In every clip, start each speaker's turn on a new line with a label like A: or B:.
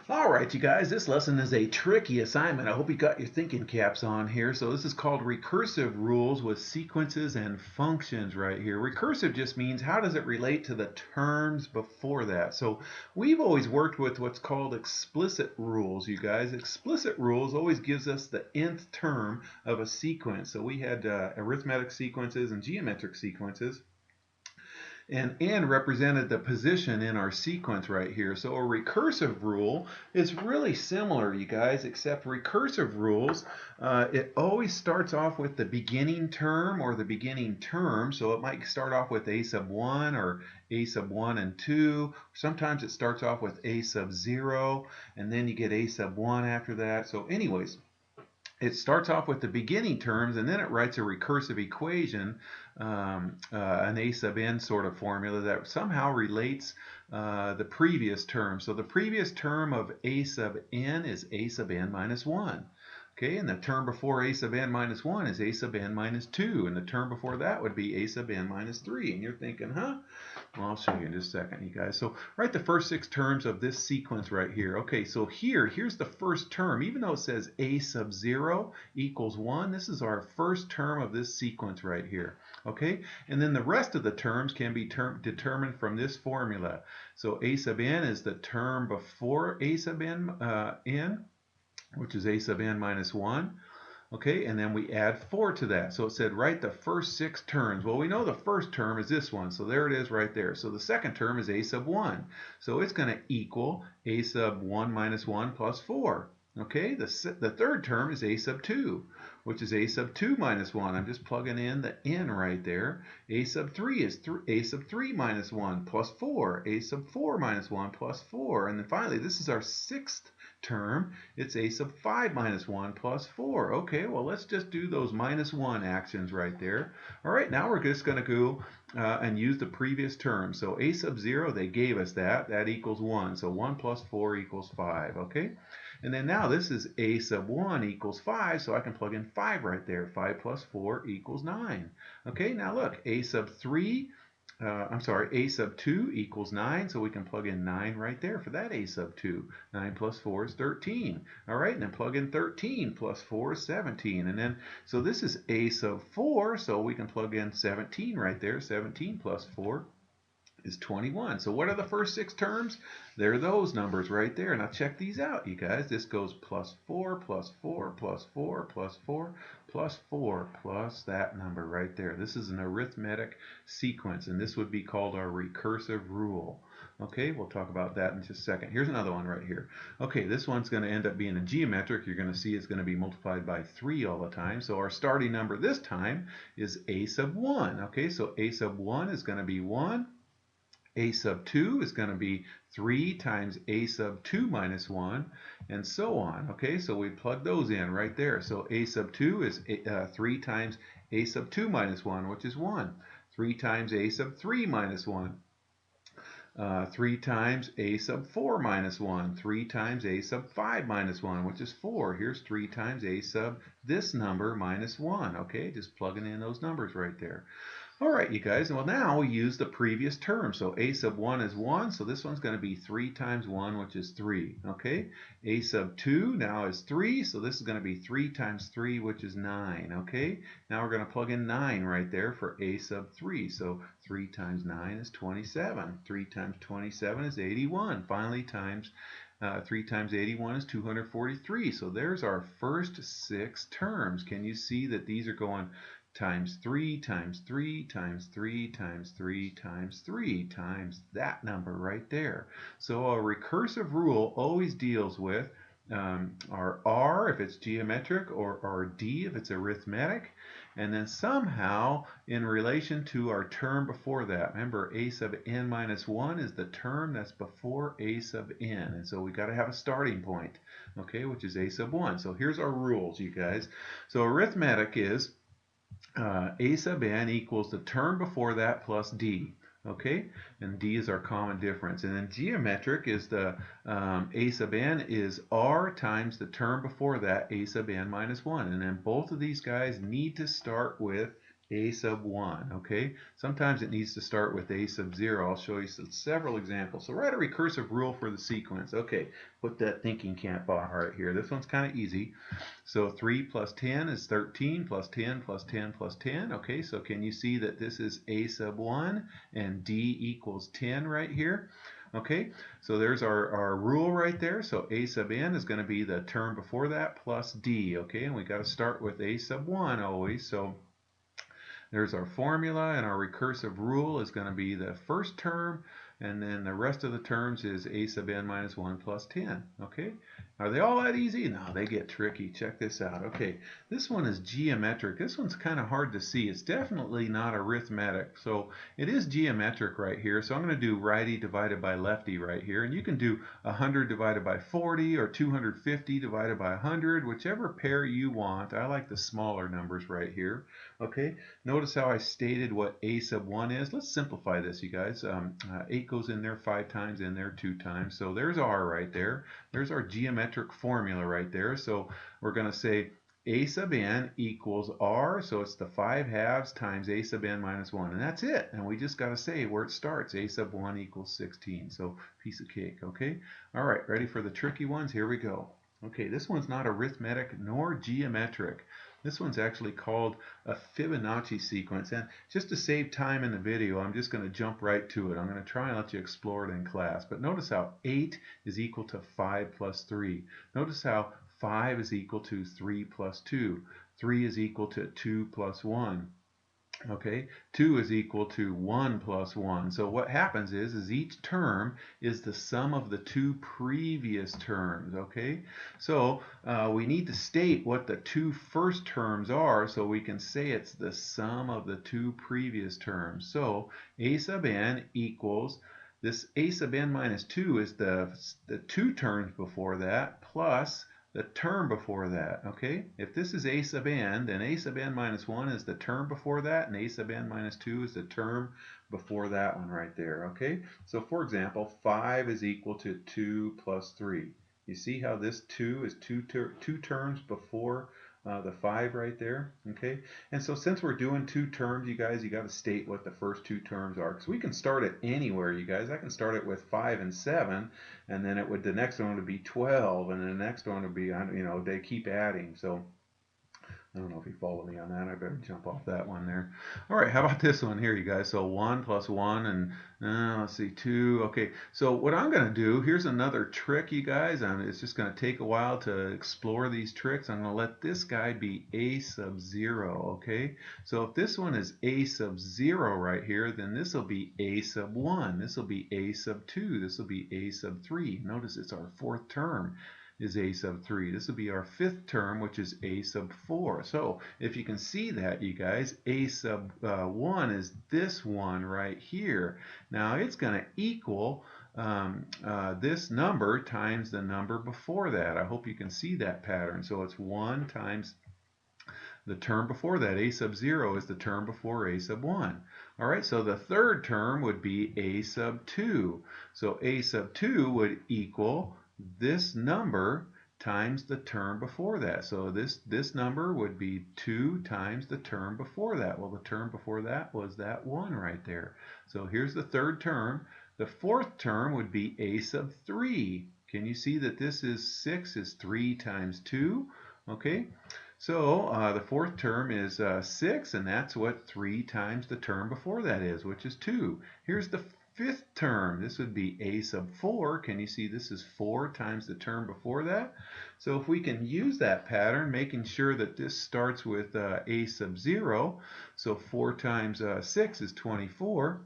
A: All right, you guys, this lesson is a tricky assignment. I hope you got your thinking caps on here. So this is called recursive rules with sequences and functions right here. Recursive just means how does it relate to the terms before that. So we've always worked with what's called explicit rules, you guys. Explicit rules always gives us the nth term of a sequence. So we had arithmetic sequences and geometric sequences. And n represented the position in our sequence right here. So a recursive rule is really similar, you guys, except recursive rules, it always starts off with the beginning term or the beginning term. So it might start off with a sub 1 or a sub 1 and 2. Sometimes it starts off with a sub 0, and then you get a sub 1 after that. So anyways, it starts off with the beginning terms, and then it writes a recursive equation, an a sub n sort of formula that somehow relates the previous term. So the previous term of a sub n is a sub n minus 1. Okay, and the term before a sub n minus 1 is a sub n minus 2, and the term before that would be a sub n minus 3. And you're thinking, huh? Well, I'll show you in just a second, you guys. So write the first 6 terms of this sequence right here. Okay, so here's the first term. Even though it says a sub 0 equals 1, this is our first term of this sequence right here. Okay, and then the rest of the terms can be determined from this formula. So a sub n is the term before a sub n, which is a sub n minus 1. Okay, and then we add 4 to that. So it said write the first 6 terms. Well, we know the first term is this one, so there it is right there. So the second term is a sub 1. So it's going to equal a sub 1 minus 1 plus 4. Okay, the third term is a sub 2, which is a sub 2 minus 1. I'm just plugging in the n right there. A sub 3 is a sub 3 minus 1 plus 4. A sub 4 minus 1 plus 4. And then finally, this is our 6th term. It's a sub 5 minus 1 plus 4. Okay, well, let's just do those minus 1 actions right there. All right, now we're just going to go and use the previous term. So a sub 0, they gave us that. That equals 1. So 1 plus 4 equals 5. Okay, and then now this is a sub 1 equals 5, so I can plug in 5 right there. 5 plus 4 equals 9. Okay, now look, a sub 2 equals 9, so we can plug in 9 right there for that a sub 2. 9 plus 4 is 13. All right, and then plug in 13 plus 4 is 17. And then, so this is a sub 4, so we can plug in 17 right there. 17 plus 4 is 21. So what are the first 6 terms? They're those numbers right there. Now check these out, you guys. This goes plus 4, plus 4, plus 4, plus 4, plus 4, plus that number right there. This is an arithmetic sequence, and this would be called our recursive rule. Okay, we'll talk about that in just a second. Here's another one right here. Okay, this one's going to end up being a geometric. You're going to see it's going to be multiplied by 3 all the time. So our starting number this time is a sub 1. Okay, so a sub 1 is going to be 1. A sub 2 is going to be 3 times a sub 2 minus 1, and so on. Okay, so we plug those in right there. So a sub 2 is 3 times a sub 2 minus 1, which is 1. 3 times a sub 3 minus 1. 3 times a sub 4 minus 1. 3 times a sub 5 minus 1, which is 4. Here's 3 times a sub this number minus 1. Okay, just plugging in those numbers right there. All right, you guys, well, now we use the previous term. So a sub 1 is 1, so this one's going to be 3 times 1, which is 3. Okay, a sub 2 now is 3, so this is going to be 3 times 3, which is 9. Okay, now we're going to plug in 9 right there for a sub 3. So 3 times 9 is 27. 3 times 27 is 81. Finally, 3 times 81 is 243. So there's our first 6 terms. Can you see that these are going times 3 times 3 times 3 times 3 times 3 times that number right there? So a recursive rule always deals with our R if it's geometric, or our D if it's arithmetic, and then somehow in relation to our term before that. Remember, a sub n minus 1 is the term that's before a sub n, and so we got to have a starting point, okay, which is a sub 1. So here's our rules, you guys. So arithmetic is a sub n equals the term before that plus d. Okay, and d is our common difference. And then geometric is the a sub n is r times the term before that, a sub n minus 1. And then both of these guys need to start with a sub 1, okay? Sometimes it needs to start with a sub 0. I'll show you several examples. So write a recursive rule for the sequence. Okay, put that thinking cap on right here. This one's kind of easy. So 3 plus 10 is 13, plus 10 plus 10 plus 10. Okay, so can you see that this is a sub 1 and d equals 10 right here? Okay, so there's our rule right there. So a sub n is going to be the term before that plus d. Okay, and we got to start with a sub 1 always. So there's our formula, and our recursive rule is going to be the first term, and then the rest of the terms is a sub n minus 1 plus 10. Okay, are they all that easy? No, they get tricky. Check this out. Okay, this one is geometric. This one's kind of hard to see. It's definitely not arithmetic. So it is geometric right here. So I'm going to do righty divided by lefty right here. And you can do 100 divided by 40 or 250 divided by 100, whichever pair you want. I like the smaller numbers right here. Okay, notice how I stated what a sub 1 is. Let's simplify this, you guys. 8 goes in there 5 times, in there 2 times. So there's r right there. There's our geometric formula right there. So we're going to say a sub n equals r, so it's the 5 halves times a sub n minus 1. And that's it. And we just got to say where it starts. A sub 1 equals 16. So piece of cake, okay? All right, ready for the tricky ones? Here we go. Okay, this one's not arithmetic nor geometric. This one's actually called a Fibonacci sequence. And just to save time in the video, I'm just going to jump right to it. I'm going to try and let you explore it in class. But notice how 8 is equal to 5 plus 3. Notice how 5 is equal to 3 plus 2. 3 is equal to 2 plus 1. Okay, 2 is equal to 1 plus 1. So what happens is each term is the sum of the two previous terms. Okay, so we need to state what the two first terms are so we can say it's the sum of the two previous terms. So a sub n equals, this a sub n minus 2 is the two terms before that plus the term before that. Okay, if this is a sub n, then a sub n minus 1 is the term before that, and a sub n minus 2 is the term before that one right there. Okay, so for example, 5 is equal to 2 plus 3. You see how this 2 is two terms before the 5 right there. Okay, and so since we're doing two terms, you guys, you got to state what the first two terms are, because we can start it anywhere, you guys. I can start it with 5 and 7, and then the next one would be 12, and the next one would be, they keep adding. So I don't know if you follow me on that. I better jump off that one there. All right, how about this one here, you guys? So 1 plus 1, and let's see, 2. Okay, so what I'm going to do, here's another trick, you guys. It's just going to take a while to explore these tricks. I'm going to let this guy be a sub 0, okay? So if this one is a sub 0 right here, then this will be a sub 1. This will be a sub 2. This will be a sub 3. Notice it's our fourth term is a sub 3. This will be our fifth term, which is a sub 4. So if you can see that, you guys, a sub 1 is this one right here. Now it's going to equal this number times the number before that. I hope you can see that pattern. So it's 1 times the term before that. A sub 0 is the term before a sub 1. All right, so the third term would be a sub 2. So a sub 2 would equal this number times the term before that. So this number would be 2 times the term before that. Well, the term before that was that 1 right there. So here's the third term. The fourth term would be a sub 3. Can you see that this is 6 is 3 times 2? Okay, so the fourth term is 6, and that's what 3 times the term before that is, which is 2. Here's the fifth term. This would be a sub 4. Can you see this is 4 times the term before that? So if we can use that pattern, making sure that this starts with a sub 0, so 4 times 6 is 24.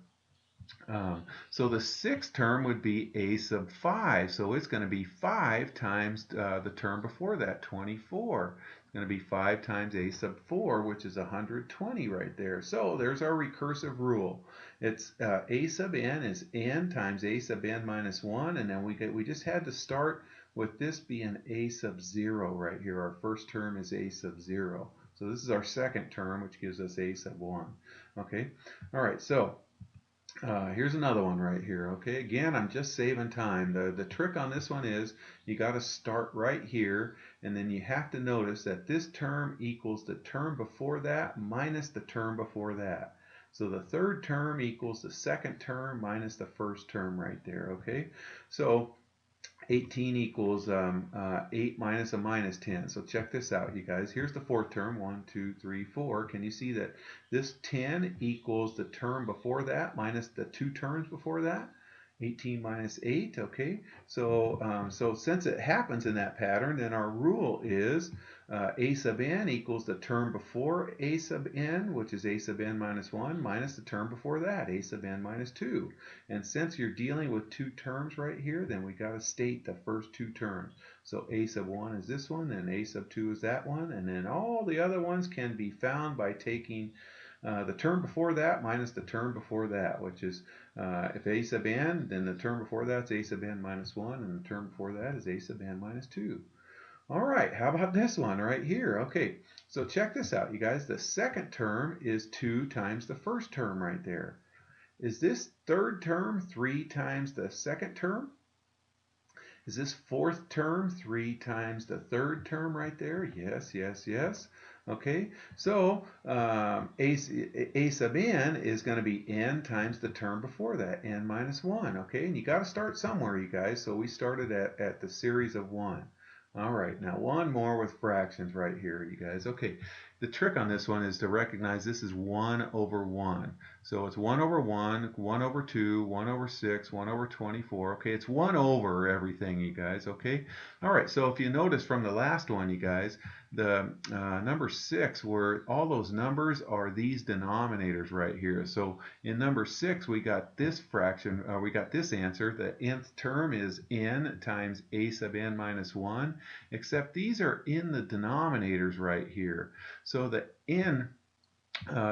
A: So the sixth term would be a sub 5. So it's going to be 5 times the term before that, 24. It's going to be 5 times a sub 4, which is 120 right there. So there's our recursive rule. It's a sub n is n times a sub n minus 1, and then we just had to start with this being a sub 0 right here. Our first term is a sub 0. So this is our second term, which gives us a sub 1. Okay. All right. So Here's another one right here. Okay, again, I'm just saving time. The trick on this one is you got to start right here, and then you have to notice that this term equals the term before that minus the term before that. So the third term equals the second term minus the first term right there. Okay, so 18 equals 8 minus a minus 10. So check this out, you guys. Here's the fourth term, 1, 2, 3, 4. Can you see that this 10 equals the term before that minus the two terms before that? 18 minus 8, okay? So since it happens in that pattern, then our rule is a sub n equals the term before a sub n, which is a sub n minus 1, minus the term before that, a sub n minus 2. And since you're dealing with two terms right here, then we got to state the first two terms. So a sub 1 is this one, and a sub 2 is that one, and then all the other ones can be found by taking the term before that minus the term before that, which is if a sub n, then the term before that's a sub n minus 1, and the term before that is a sub n minus 2. All right, how about this one right here? Okay, so check this out, you guys. The second term is 2 times the first term right there. Is this third term 3 times the second term? Is this fourth term 3 times the third term right there? Yes, yes, yes. Okay, so a sub n is going to be n times the term before that, n minus 1. Okay, and you got to start somewhere, you guys. So we started at the series of 1. All right, now one more with fractions right here, you guys. Okay, the trick on this one is to recognize this is 1 over 1. So it's 1 over 1, 1 over 2, 1 over 6, 1 over 24. Okay, it's 1 over everything, you guys. Okay, all right, so if you notice from the last one, you guys, the number 6, where all those numbers are these denominators right here. So in number 6, we got this fraction, we got this answer. The nth term is n times a sub n minus 1, except these are in the denominators right here. So the n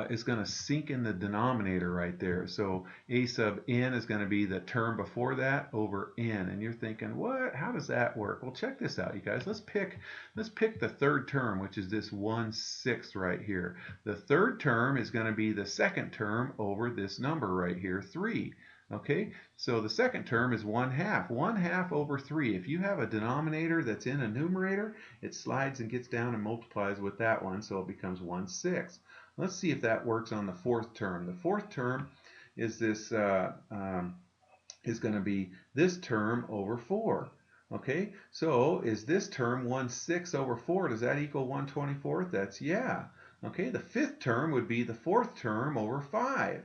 A: is going to sink in the denominator right there. So a sub n is going to be the term before that over n. And you're thinking, what? How does that work? Well, check this out, you guys. Let's pick the third term, which is this 1/6 right here. The third term is going to be the second term over this number right here, 3. Okay, so the second term is 1/2. 1/2 over 3. If you have a denominator that's in a numerator, it slides and gets down and multiplies with that one, so it becomes 1/6. Let's see if that works on the fourth term. The fourth term is this is going to be this term over 4. Okay, so is this term 1/6 over 4? Does that equal 1/24? That's yeah. Okay, the fifth term would be the fourth term over 5.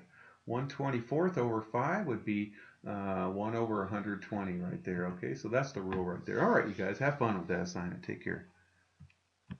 A: 1/24 over 5 would be 1 over 120 right there. Okay, so that's the rule right there. All right, you guys, have fun with that assignment. Take care.